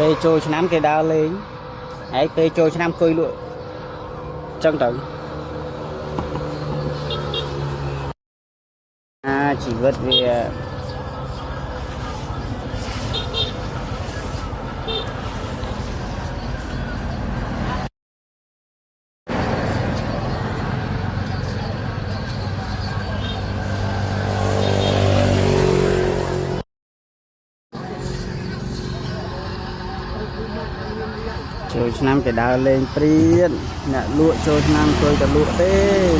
về trôi năm cái đào lên ấy về trôi năm côi lụa chân tử chỉ vật về trôi năm cái đào lên priên nè lụa trôi năm tôi cả lụa tê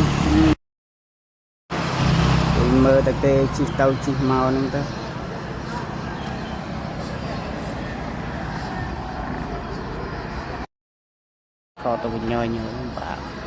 mơ đặc tê chỉ tàu chỉ màu nên ta kho tàu nhoi nhoi bạn